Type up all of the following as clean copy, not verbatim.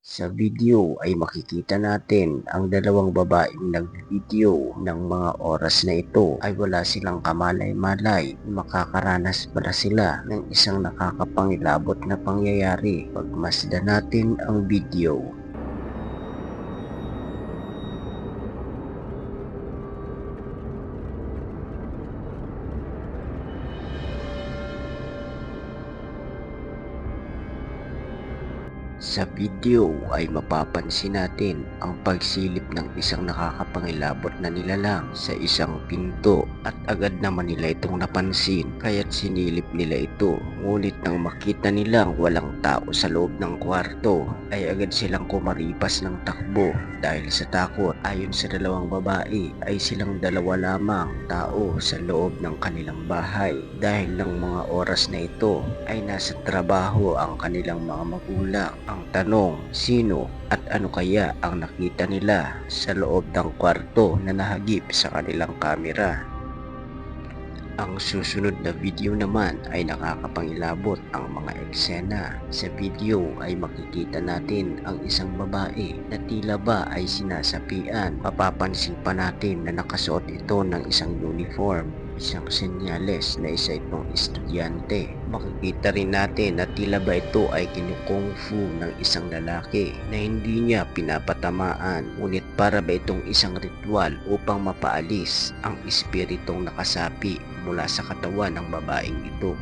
Sa video ay makikita natin ang dalawang babaeng nag-video ng mga oras na ito ay wala silang kamalay-malay. Makakaranas pala sila ng isang nakakapangilabot na pangyayari. Pagmasdan natin ang video. Sa video ay mapapansin natin ang pagsilip ng isang nakakapangilabot na nilalang sa isang pinto at agad naman nila itong napansin kaya't sinilip nila ito. Ngunit nang makita nilang walang tao sa loob ng kwarto ay agad silang kumaripas ng takbo dahil sa takot. Ayon sa dalawang babae ay silang dalawa lamang tao sa loob ng kanilang bahay dahil ng mga oras na ito ay nasa trabaho ang kanilang mga magulang. Ang tanong, sino at ano kaya ang nakita nila sa loob ng kwarto na nahagip sa kanilang kamera? Ang susunod na video naman ay nakakapangilabot ang mga eksena. Sa video ay makikita natin ang isang babae na tila ba ay sinasapian. Mapapansin pa natin na nakasuot ito ng isang uniform, isang senyales na isa itong estudyante. Makikita rin natin na tila ba ito ay kinukung fu ng isang lalaki na hindi niya pinapatamaan, ngunit para ba itong isang ritual upang mapaalis ang espiritong nakasapi mula sa katawan ng babaeng ito.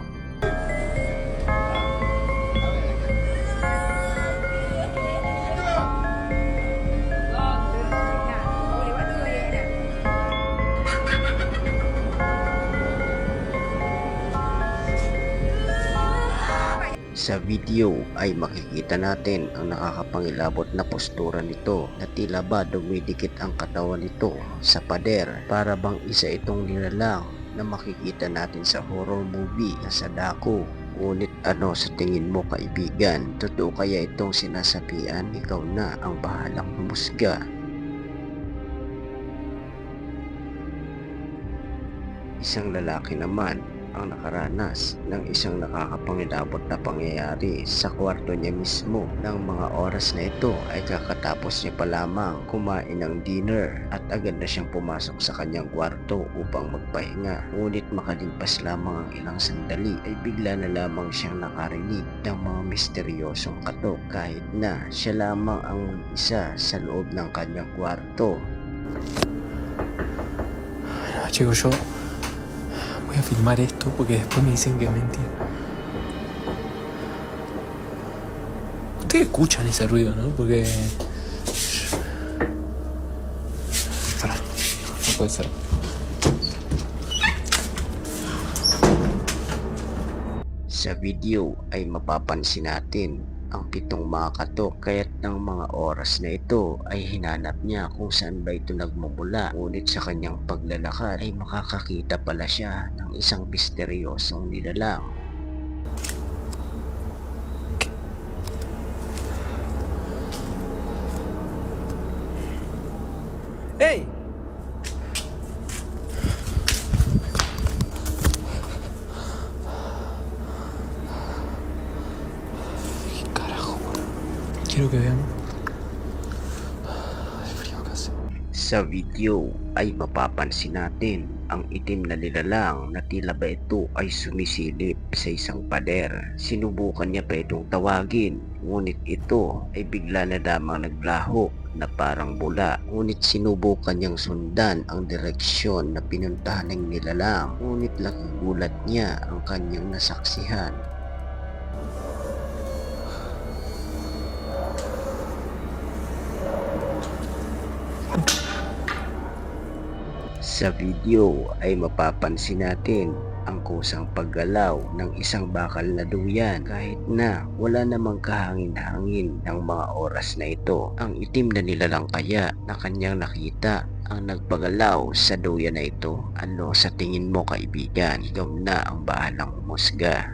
Sa video ay makikita natin ang nakakapangilabot na postura nito na tila ba dumidikit ang katawan nito sa pader. Para bang isa itong nilalang na makikita natin sa horror movie na Sadako. Ngunit ano sa tingin mo kaibigan? Totoo kaya itong sinasapian? Ikaw na ang bahalang humusga. Isang lalaki naman ang nakaranas ng isang nakakapangilabot na pangyayari sa kwarto niya mismo. Ng mga oras na ito ay kakatapos niya pa lamang kumain ng dinner at agad na siyang pumasok sa kanyang kwarto upang magpahinga. Ngunit makalipas lamang ang ilang sandali ay bigla na lamang siyang nakarinig ng mga misteryosong katok kahit na siya lamang ang isa sa loob ng kanyang kwarto. Chicos, yo voy a filmar esto porque después me dicen que es mentira. Ustedes escuchan ese ruido, ¿no? Porque... Pará, no puede ser. Sa video ay mapapansin natin ang pitong mga katok kaya't ng mga oras na ito ay hinanap niya kung saan ba ito nagmumula. Ngunit sa kanyang paglalakad ay makakakita pala siya ng isang misteryosong nilalang. ¡Ey! ¿Qué carajo? Quiero que vean el frío que hace. Sa video ay mapapansin natin ang itim na nilalang na tila ba ito ay sumisilip sa isang pader. Sinubukan niya pa itong tawagin, ngunit ito ay bigla na lamang naglaho na parang bula. Ngunit sinubukan niyang sundan ang direksyon na pinuntahan ng nilalang, ngunit laking gulat niya ang kanyang nasaksihan. Sa video ay mapapansin natin ang kusang paggalaw ng isang bakal na duyan kahit na wala namang kahangin-hangin ng mga oras na ito. Ang itim na nilalang kaya na kanyang nakita ang nagpagalaw sa duyan na ito. Ano sa tingin mo kaibigan? Ikaw na ang bahalang humusga.